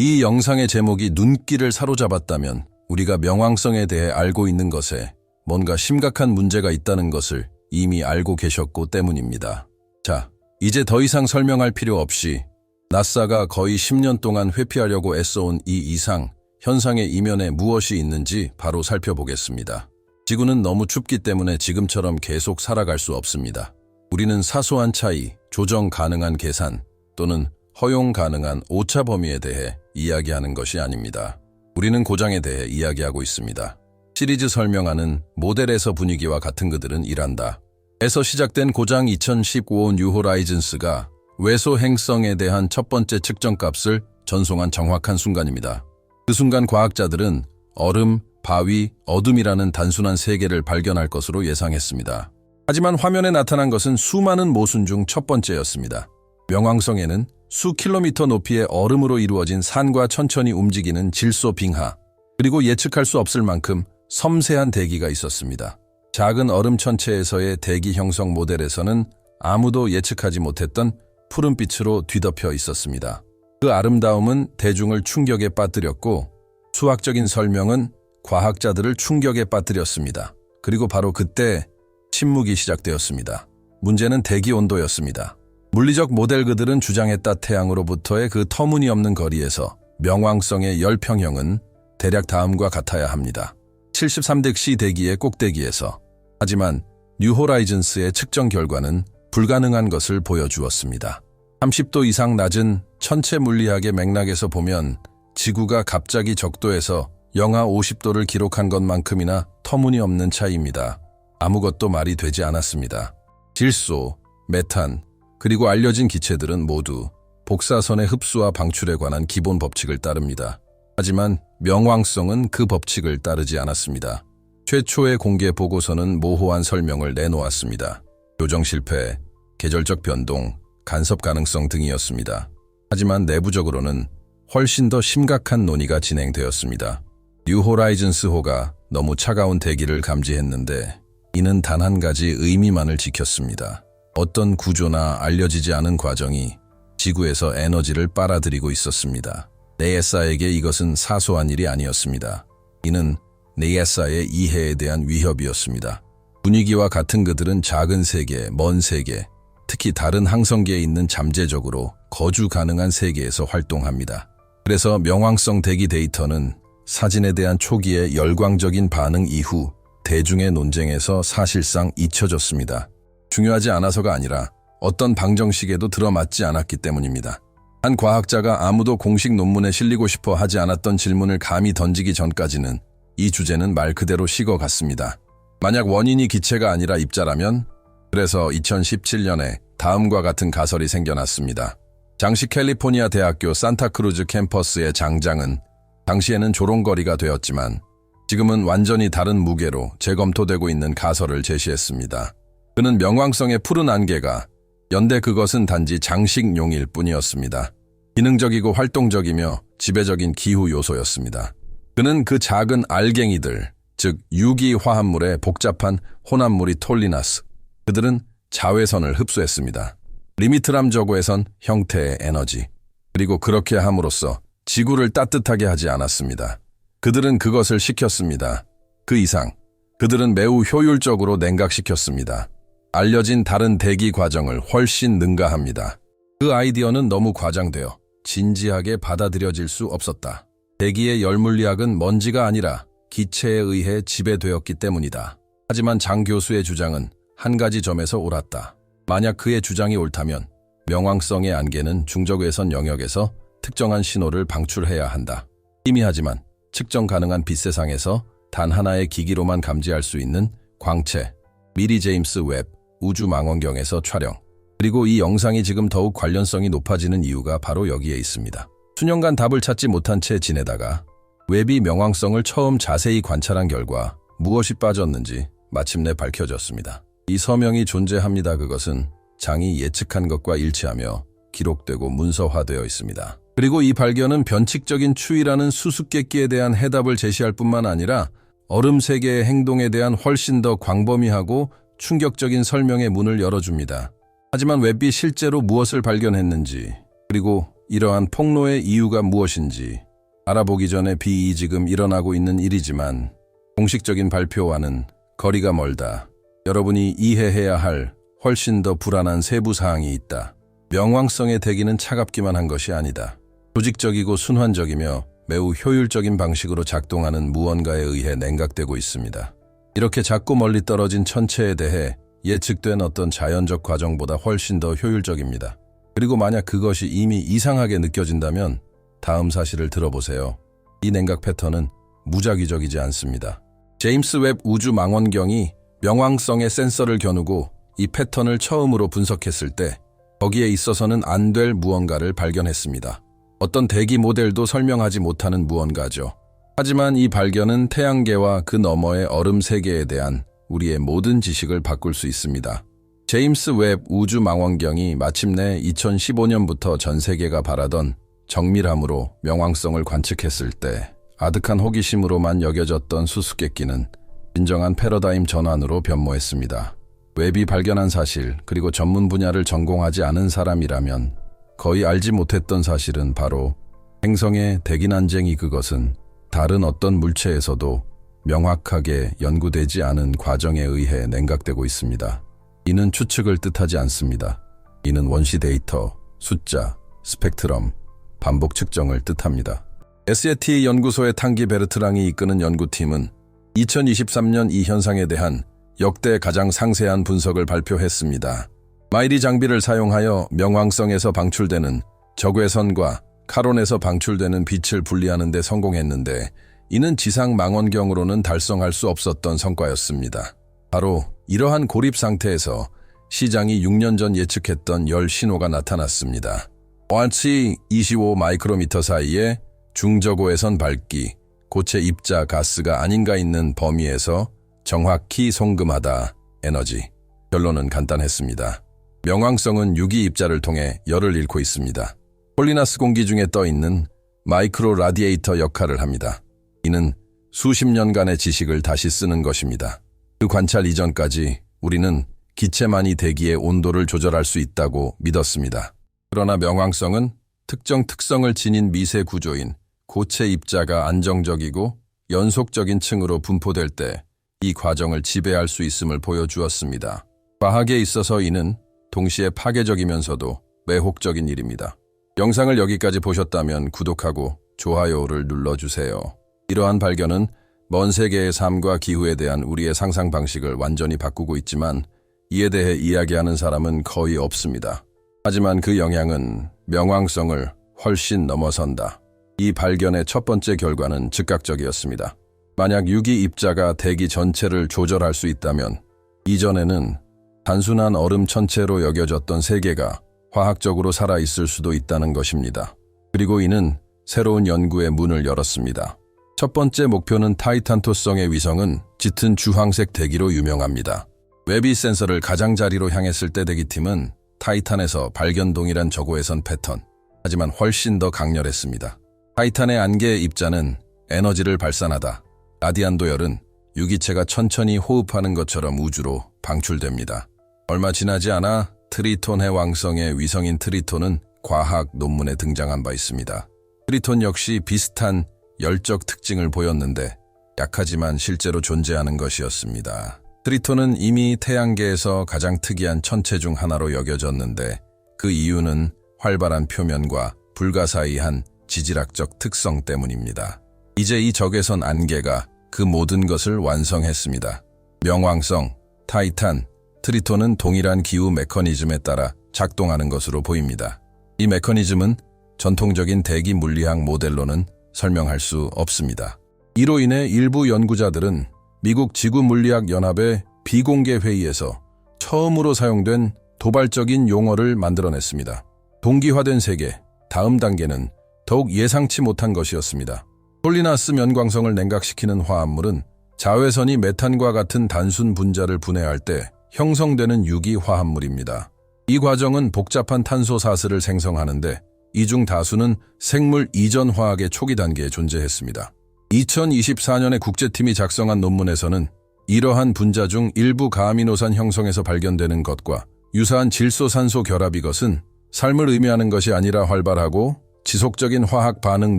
이 영상의 제목이 눈길을 사로잡았다면 우리가 명왕성에 대해 알고 있는 것에 뭔가 심각한 문제가 있다는 것을 이미 알고 계셨고 때문입니다. 자, 이제 더 이상 설명할 필요 없이 나사가 거의 10년 동안 회피하려고 애써온 이 이상 현상의 이면에 무엇이 있는지 바로 살펴보겠습니다. 지구는 너무 춥기 때문에 지금처럼 계속 살아갈 수 없습니다. 우리는 사소한 차이, 조정 가능한 계산 또는 허용 가능한 오차 범위에 대해 이야기하는 것이 아닙니다. 우리는 고장에 대해 이야기하고 있습니다. 시리즈 설명하는 모델에서 분위기와 같은 그들은 일한다. 에서 시작된 고장 2015 뉴 호라이즌스가 외소 행성에 대한 첫 번째 측정값을 전송한 정확한 순간입니다. 그 순간 과학자들은 얼음, 바위, 어둠이라는 단순한 세계를 발견할 것으로 예상했습니다. 하지만 화면에 나타난 것은 수많은 모순 중 첫 번째였습니다. 명왕성에는 수 킬로미터 높이의 얼음으로 이루어진 산과 천천히 움직이는 질소 빙하, 그리고 예측할 수 없을 만큼 섬세한 대기가 있었습니다. 작은 얼음 천체에서의 대기 형성 모델에서는 아무도 예측하지 못했던 푸른빛으로 뒤덮여 있었습니다. 그 아름다움은 대중을 충격에 빠뜨렸고 수학적인 설명은 과학자들을 충격에 빠뜨렸습니다. 그리고 바로 그때 침묵이 시작되었습니다. 문제는 대기 온도였습니다. 물리적 모델 그들은 주장했다. 태양으로부터의 그 터무니없는 거리에서 명왕성의 열 평형은 대략 다음과 같아야 합니다. 73대 대기의 꼭대기에서. 하지만 뉴 호라이즌스의 측정 결과는 불가능한 것을 보여주었습니다. 30도 이상 낮은 천체 물리학의 맥락에서 보면 지구가 갑자기 적도에서 영하 50도를 기록한 것만큼이나 터무니없는 차이입니다. 아무것도 말이 되지 않았습니다. 질소, 메탄, 그리고 알려진 기체들은 모두 복사선의 흡수와 방출에 관한 기본 법칙을 따릅니다. 하지만 명왕성은 그 법칙을 따르지 않았습니다. 최초의 공개 보고서는 모호한 설명을 내놓았습니다. 교정 실패, 계절적 변동, 간섭 가능성 등이었습니다. 하지만 내부적으로는 훨씬 더 심각한 논의가 진행되었습니다. 뉴 호라이즌스호가 너무 차가운 대기를 감지했는데 이는 단 한 가지 의미만을 지켰습니다. 어떤 구조나 알려지지 않은 과정이 지구에서 에너지를 빨아들이고 있었습니다. 네에사에게 이것은 사소한 일이 아니었습니다. 이는 네에사의 이해에 대한 위협이었습니다. 분위기와 같은 그들은 작은 세계, 먼 세계, 특히 다른 항성계에 있는 잠재적으로 거주 가능한 세계에서 활동합니다. 그래서 명왕성 대기 데이터는 사진에 대한 초기의 열광적인 반응 이후 대중의 논쟁에서 사실상 잊혀졌습니다. 중요하지 않아서가 아니라 어떤 방정식에도 들어맞지 않았기 때문입니다. 한 과학자가 아무도 공식 논문에 실리고 싶어 하지 않았던 질문을 감히 던지기 전까지는 이 주제는 말 그대로 식어갔습니다. 만약 원인이 기체가 아니라 입자라면? 그래서 2017년에 다음과 같은 가설이 생겨났습니다. 당시 캘리포니아 대학교 산타크루즈 캠퍼스의 장장은 당시에는 조롱거리가 되었지만 지금은 완전히 다른 무게로 재검토되고 있는 가설을 제시했습니다. 그는 명왕성의 푸른 안개가 연대 그것은 단지 장식용일 뿐이었습니다. 기능적이고 활동적이며 지배적인 기후 요소였습니다. 그는 그 작은 알갱이들, 즉 유기 화합물의 복잡한 혼합물이 톨리나스, 그들은 자외선을 흡수했습니다. 리미트람 저고에선 형태의 에너지, 그리고 그렇게 함으로써 지구를 따뜻하게 하지 않았습니다. 그들은 그것을 시켰습니다. 그 이상, 그들은 매우 효율적으로 냉각시켰습니다. 알려진 다른 대기 과정을 훨씬 능가합니다. 그 아이디어는 너무 과장되어 진지하게 받아들여질 수 없었다. 대기의 열물리학은 먼지가 아니라 기체에 의해 지배되었기 때문이다. 하지만 장 교수의 주장은 한 가지 점에서 옳았다. 만약 그의 주장이 옳다면 명왕성의 안개는 중적외선 영역에서 특정한 신호를 방출해야 한다. 희미하지만 측정 가능한 빛세상에서 단 하나의 기기로만 감지할 수 있는 광채, 미리 제임스 웹 우주망원경에서 촬영. 그리고 이 영상이 지금 더욱 관련성이 높아지는 이유가 바로 여기에 있습니다. 수년간 답을 찾지 못한 채 지내다가 웹이 명왕성을 처음 자세히 관찰한 결과 무엇이 빠졌는지 마침내 밝혀졌습니다. 이 서명이 존재합니다. 그것은 장이 예측한 것과 일치하며 기록되고 문서화되어 있습니다. 그리고 이 발견은 변칙적인 추이라는 수수께끼에 대한 해답을 제시할 뿐만 아니라 얼음 세계의 행동에 대한 훨씬 더 광범위하고 충격적인 설명의 문을 열어줍니다. 하지만 웹이 실제로 무엇을 발견했는지, 그리고 이러한 폭로의 이유가 무엇인지 알아보기 전에 지금 일어나고 있는 일이지만 공식적인 발표와는 거리가 멀다. 여러분이 이해해야 할 훨씬 더 불안한 세부 사항이 있다. 명왕성의 대기는 차갑기만 한 것이 아니다. 조직적이고 순환적이며 매우 효율적인 방식으로 작동하는 무언가에 의해 냉각되고 있습니다. 이렇게 작고 멀리 떨어진 천체에 대해 예측된 어떤 자연적 과정보다 훨씬 더 효율적입니다. 그리고 만약 그것이 이미 이상하게 느껴진다면 다음 사실을 들어보세요. 이 냉각 패턴은 무작위적이지 않습니다. 제임스 웹 우주 망원경이 명왕성의 센서를 겨누고 이 패턴을 처음으로 분석했을 때 거기에 있어서는 안 될 무언가를 발견했습니다. 어떤 대기 모델도 설명하지 못하는 무언가죠. 하지만 이 발견은 태양계와 그 너머의 얼음 세계에 대한 우리의 모든 지식을 바꿀 수 있습니다. 제임스 웹 우주 망원경이 마침내 2015년부터 전 세계가 바라던 정밀함으로 명왕성을 관측했을 때 아득한 호기심으로만 여겨졌던 수수께끼는 진정한 패러다임 전환으로 변모했습니다. 웹이 발견한 사실, 그리고 전문 분야를 전공하지 않은 사람이라면 거의 알지 못했던 사실은 바로 행성의 대기난쟁이, 그것은 다른 어떤 물체에서도 명확하게 연구되지 않은 과정에 의해 냉각되고 있습니다. 이는 추측을 뜻하지 않습니다. 이는 원시 데이터, 숫자, 스펙트럼, 반복 측정을 뜻합니다. SAT 연구소의 탕기 베르트랑이 이끄는 연구팀은 2023년 이 현상에 대한 역대 가장 상세한 분석을 발표했습니다. 마이리 장비를 사용하여 명왕성에서 방출되는 적외선과 카론에서 방출되는 빛을 분리하는 데 성공했는데, 이는 지상 망원경으로는 달성할 수 없었던 성과였습니다. 바로 이러한 고립 상태에서 시장이 6년 전 예측했던 열 신호가 나타났습니다. ORC 25 마이크로미터 사이에 중저고외선 밝기, 고체 입자 가스가 아닌가 있는 범위에서 정확히 송금하다. 에너지. 결론은 간단했습니다. 명왕성은 유기 입자를 통해 열을 잃고 있습니다. 폴리나스 공기 중에 떠있는 마이크로 라디에이터 역할을 합니다. 이는 수십 년간의 지식을 다시 쓰는 것입니다. 그 관찰 이전까지 우리는 기체만이 대기의 온도를 조절할 수 있다고 믿었습니다. 그러나 명왕성은 특정 특성을 지닌 미세 구조인 고체 입자가 안정적이고 연속적인 층으로 분포될 때 이 과정을 지배할 수 있음을 보여주었습니다. 과학에 있어서 이는 동시에 파괴적이면서도 매혹적인 일입니다. 영상을 여기까지 보셨다면 구독하고 좋아요를 눌러주세요. 이러한 발견은 먼 세계의 삶과 기후에 대한 우리의 상상 방식을 완전히 바꾸고 있지만 이에 대해 이야기하는 사람은 거의 없습니다. 하지만 그 영향은 명왕성을 훨씬 넘어선다. 이 발견의 첫 번째 결과는 즉각적이었습니다. 만약 유기 입자가 대기 전체를 조절할 수 있다면 이전에는 단순한 얼음 천체로 여겨졌던 세계가 화학적으로 살아있을 수도 있다는 것입니다. 그리고 이는 새로운 연구의 문을 열었습니다. 첫 번째 목표는 타이탄토성의 위성은 짙은 주황색 대기로 유명합니다. 웹이 센서를 가장자리로 향했을 때 대기팀은 타이탄에서 발견 동일한 저고외선 패턴, 하지만 훨씬 더 강렬했습니다. 타이탄의 안개 입자는 에너지를 발산하다. 라디안도열은 유기체가 천천히 호흡하는 것처럼 우주로 방출됩니다. 얼마 지나지 않아 트리톤 해왕성의 위성인 트리톤은 과학 논문에 등장한 바 있습니다. 트리톤 역시 비슷한 열적 특징을 보였는데 약하지만 실제로 존재하는 것이었습니다. 트리톤은 이미 태양계에서 가장 특이한 천체 중 하나로 여겨졌는데 그 이유는 활발한 표면과 불가사의한 지질학적 특성 때문입니다. 이제 이 적외선 안개가 그 모든 것을 완성했습니다. 명왕성, 타이탄, 트리톤은 동일한 기후 메커니즘에 따라 작동하는 것으로 보입니다. 이 메커니즘은 전통적인 대기 물리학 모델로는 설명할 수 없습니다. 이로 인해 일부 연구자들은 미국 지구물리학연합의 비공개 회의에서 처음으로 사용된 도발적인 용어를 만들어냈습니다. 동기화된 세계, 다음 단계는 더욱 예상치 못한 것이었습니다. 폴리나스 면광성을 냉각시키는 화합물은 자외선이 메탄과 같은 단순 분자를 분해할 때 형성되는 유기 화합물입니다. 이 과정은 복잡한 탄소 사슬을 생성하는데 이 중 다수는 생물 이전 화학의 초기 단계에 존재했습니다. 2024년에 국제팀이 작성한 논문에서는 이러한 분자 중 일부 가아미노산 형성에서 발견되는 것과 유사한 질소산소 결합, 이것은 삶을 의미하는 것이 아니라 활발하고 지속적인 화학 반응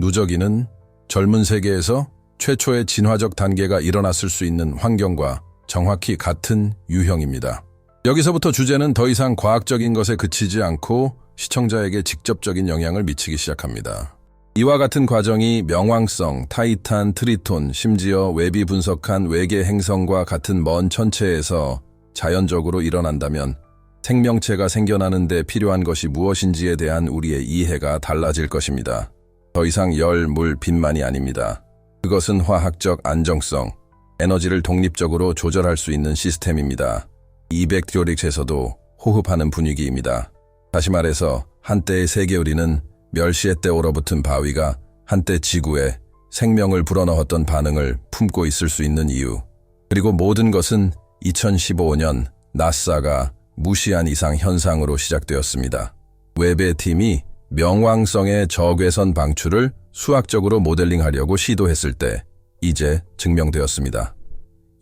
누적이는 젊은 세계에서 최초의 진화적 단계가 일어났을 수 있는 환경과 정확히 같은 유형입니다. 여기서부터 주제는 더 이상 과학적인 것에 그치지 않고 시청자에게 직접적인 영향을 미치기 시작합니다. 이와 같은 과정이 명왕성, 타이탄, 트리톤, 심지어 웹이 분석한 외계 행성과 같은 먼 천체에서 자연적으로 일어난다면 생명체가 생겨나는 데 필요한 것이 무엇인지에 대한 우리의 이해가 달라질 것입니다. 더 이상 열, 물, 빛만이 아닙니다. 그것은 화학적 안정성, 에너지를 독립적으로 조절할 수 있는 시스템입니다. 200듀릭에서도 호흡하는 분위기입니다. 다시 말해서 한때의 세계우리는 멸시의 때 얼어붙은 바위가 한때 지구에 생명을 불어넣었던 반응을 품고 있을 수 있는 이유. 그리고 모든 것은 2015년 나사가 무시한 이상 현상으로 시작되었습니다. 웹의 팀이 명왕성의 적외선 방출을 수학적으로 모델링하려고 시도했을 때 이제 증명되었습니다.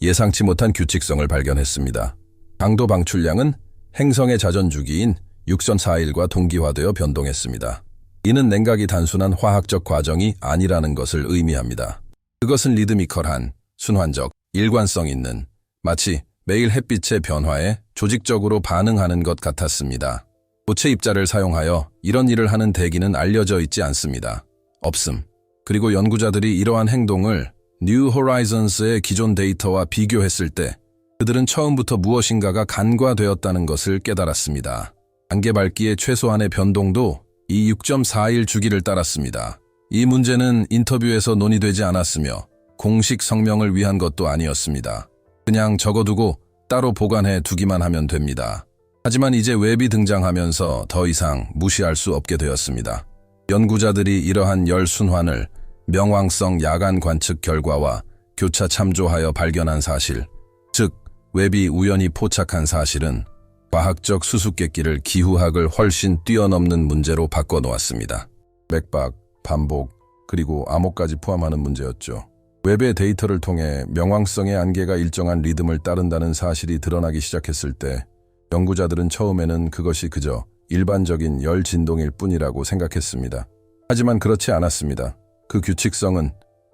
예상치 못한 규칙성을 발견했습니다. 강도 방출량은 행성의 자전주기인 육선 4일과 동기화되어 변동했습니다. 이는 냉각이 단순한 화학적 과정이 아니라는 것을 의미합니다. 그것은 리드미컬한, 순환적, 일관성 있는, 마치 매일 햇빛의 변화에 조직적으로 반응하는 것 같았습니다. 고체 입자를 사용하여 이런 일을 하는 대기는 알려져 있지 않습니다. 없음. 그리고 연구자들이 이러한 행동을 뉴 호라이즌스의 기존 데이터와 비교했을 때 그들은 처음부터 무엇인가가 간과되었다는 것을 깨달았습니다. 단계 밝기의 최소한의 변동도 이 6.41 주기를 따랐습니다. 이 문제는 인터뷰에서 논의되지 않았으며 공식 성명을 위한 것도 아니었습니다. 그냥 적어두고 따로 보관해 두기만 하면 됩니다. 하지만 이제 웹이 등장하면서 더 이상 무시할 수 없게 되었습니다. 연구자들이 이러한 열 순환을 명왕성 야간 관측 결과와 교차 참조하여 발견한 사실, 즉 웹이 우연히 포착한 사실은 과학적 수수께끼를 기후학을 훨씬 뛰어넘는 문제로 바꿔놓았습니다. 맥박, 반복, 그리고 암호까지 포함하는 문제였죠. 웹의 데이터를 통해 명왕성의 안개가 일정한 리듬을 따른다는 사실이 드러나기 시작했을 때 연구자들은 처음에는 그것이 그저 일반적인 열 진동일 뿐이라고 생각했습니다. 하지만 그렇지 않았습니다. 그 규칙성은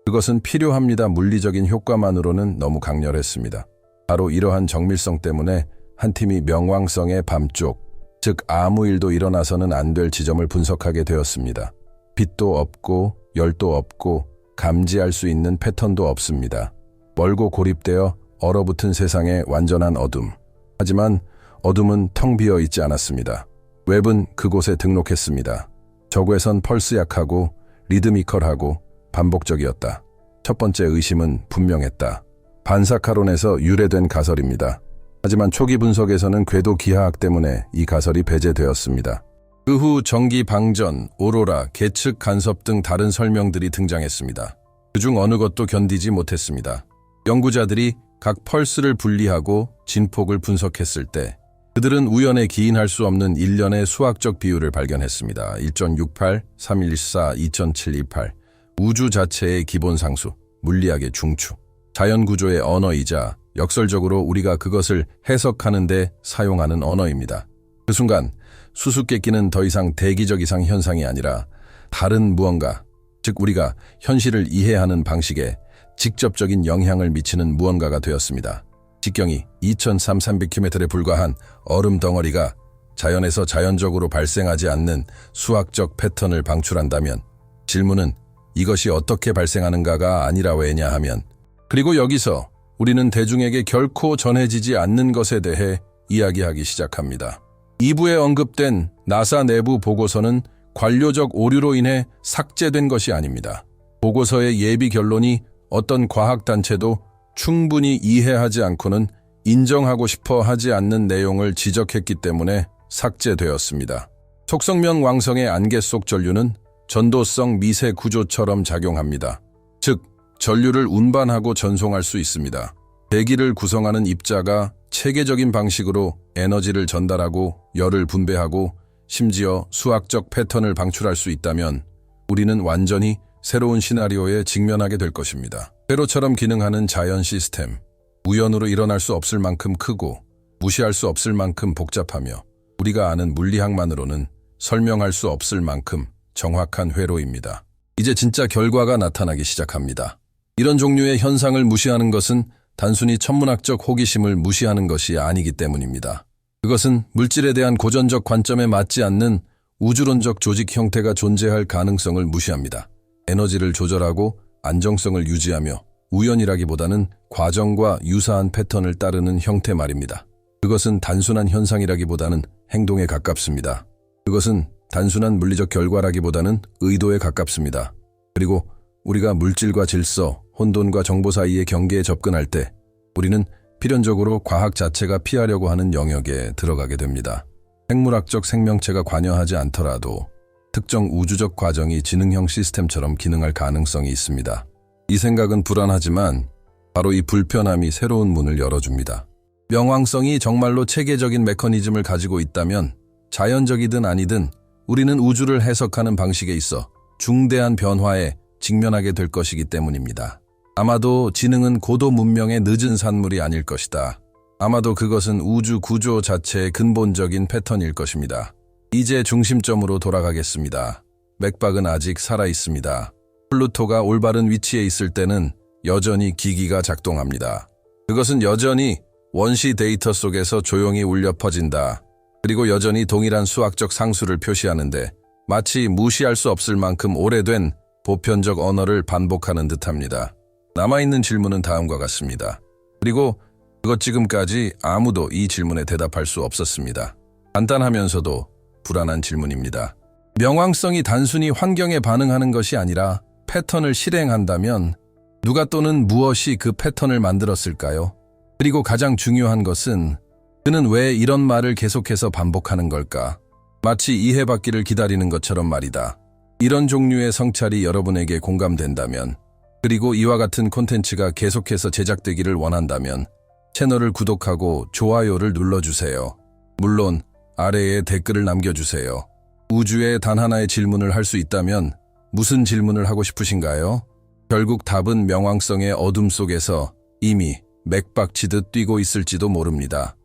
그것은 필요합니다. 물리적인 효과만으로는 너무 강렬했습니다. 바로 이러한 정밀성 때문에 한 팀이 명왕성의 밤쪽, 즉 아무 일도 일어나서는 안 될 지점을 분석하게 되었습니다. 빛도 없고 열도 없고 감지할 수 있는 패턴도 없습니다. 멀고 고립되어 얼어붙은 세상의 완전한 어둠. 하지만 어둠은 텅 비어 있지 않았습니다. 웹은 그곳에 등록했습니다. 적외선 펄스 약하고 리드미컬하고 반복적이었다. 첫 번째 의심은 분명했다. 반사카론에서 유래된 가설입니다. 하지만 초기 분석에서는 궤도 기하학 때문에 이 가설이 배제되었습니다. 그 후 전기 방전, 오로라, 계측 간섭 등 다른 설명들이 등장했습니다. 그중 어느 것도 견디지 못했습니다. 연구자들이 각 펄스를 분리하고 진폭을 분석했을 때 그들은 우연에 기인할 수 없는 일련의 수학적 비율을 발견했습니다. 1.68, 3114, 2728, 우주 자체의 기본 상수, 물리학의 중추, 자연구조의 언어이자 역설적으로 우리가 그것을 해석하는 데 사용하는 언어입니다. 그 순간 수수께끼는 더 이상 대기적 이상 현상이 아니라 다른 무언가, 즉 우리가 현실을 이해하는 방식에 직접적인 영향을 미치는 무언가가 되었습니다. 직경이 2300km에 불과한 얼음 덩어리가 자연에서 자연적으로 발생하지 않는 수학적 패턴을 방출한다면 질문은 이것이 어떻게 발생하는가가 아니라 왜냐하면, 그리고 여기서 우리는 대중에게 결코 전해지지 않는 것에 대해 이야기하기 시작합니다. 2부에 언급된 나사 내부 보고서는 관료적 오류로 인해 삭제된 것이 아닙니다. 보고서의 예비 결론이 어떤 과학단체도 충분히 이해하지 않고는 인정하고 싶어 하지 않는 내용을 지적했기 때문에 삭제되었습니다. 속성명 왕성의 안개 속 전류는 전도성 미세 구조처럼 작용합니다. 즉, 전류를 운반하고 전송할 수 있습니다. 대기를 구성하는 입자가 체계적인 방식으로 에너지를 전달하고 열을 분배하고 심지어 수학적 패턴을 방출할 수 있다면 우리는 완전히 새로운 시나리오에 직면하게 될 것입니다. 회로처럼 기능하는 자연 시스템, 우연으로 일어날 수 없을 만큼 크고 무시할 수 없을 만큼 복잡하며 우리가 아는 물리학만으로는 설명할 수 없을 만큼 정확한 회로입니다. 이제 진짜 결과가 나타나기 시작합니다. 이런 종류의 현상을 무시하는 것은 단순히 천문학적 호기심을 무시하는 것이 아니기 때문입니다. 그것은 물질에 대한 고전적 관점에 맞지 않는 우주론적 조직 형태가 존재할 가능성을 무시합니다. 에너지를 조절하고 안정성을 유지하며 우연이라기보다는 과정과 유사한 패턴을 따르는 형태 말입니다. 그것은 단순한 현상이라기보다는 행동에 가깝습니다. 그것은 단순한 물리적 결과라기보다는 의도에 가깝습니다. 그리고 우리가 물질과 질서, 혼돈과 정보 사이의 경계에 접근할 때 우리는 필연적으로 과학 자체가 피하려고 하는 영역에 들어가게 됩니다. 생물학적 생명체가 관여하지 않더라도 특정 우주적 과정이 지능형 시스템처럼 기능할 가능성이 있습니다. 이 생각은 불안하지만 바로 이 불편함이 새로운 문을 열어줍니다. 명왕성이 정말로 체계적인 메커니즘을 가지고 있다면 자연적이든 아니든 우리는 우주를 해석하는 방식에 있어 중대한 변화에 직면하게 될 것이기 때문입니다. 아마도 지능은 고도 문명의 늦은 산물이 아닐 것이다. 아마도 그것은 우주 구조 자체의 근본적인 패턴일 것입니다. 이제 중심점으로 돌아가겠습니다. 맥박은 아직 살아있습니다. 플루토가 올바른 위치에 있을 때는 여전히 기기가 작동합니다. 그것은 여전히 원시 데이터 속에서 조용히 울려 퍼진다. 그리고 여전히 동일한 수학적 상수를 표시하는데 마치 무시할 수 없을 만큼 오래된 보편적 언어를 반복하는 듯합니다. 남아있는 질문은 다음과 같습니다. 그리고 그것 지금까지 아무도 이 질문에 대답할 수 없었습니다. 간단하면서도 불안한 질문입니다. 명왕성이 단순히 환경에 반응하는 것이 아니라 패턴을 실행한다면 누가 또는 무엇이 그 패턴을 만들었을까요? 그리고 가장 중요한 것은 그는 왜 이런 말을 계속해서 반복하는 걸까? 마치 이해받기를 기다리는 것처럼 말이다. 이런 종류의 성찰이 여러분에게 공감된다면, 그리고 이와 같은 콘텐츠가 계속해서 제작되기를 원한다면 채널을 구독하고 좋아요를 눌러주세요. 물론 아래에 댓글을 남겨주세요. 우주에 단 하나의 질문을 할 수 있다면 무슨 질문을 하고 싶으신가요? 결국 답은 명왕성의 어둠 속에서 이미 맥박치듯 뛰고 있을지도 모릅니다.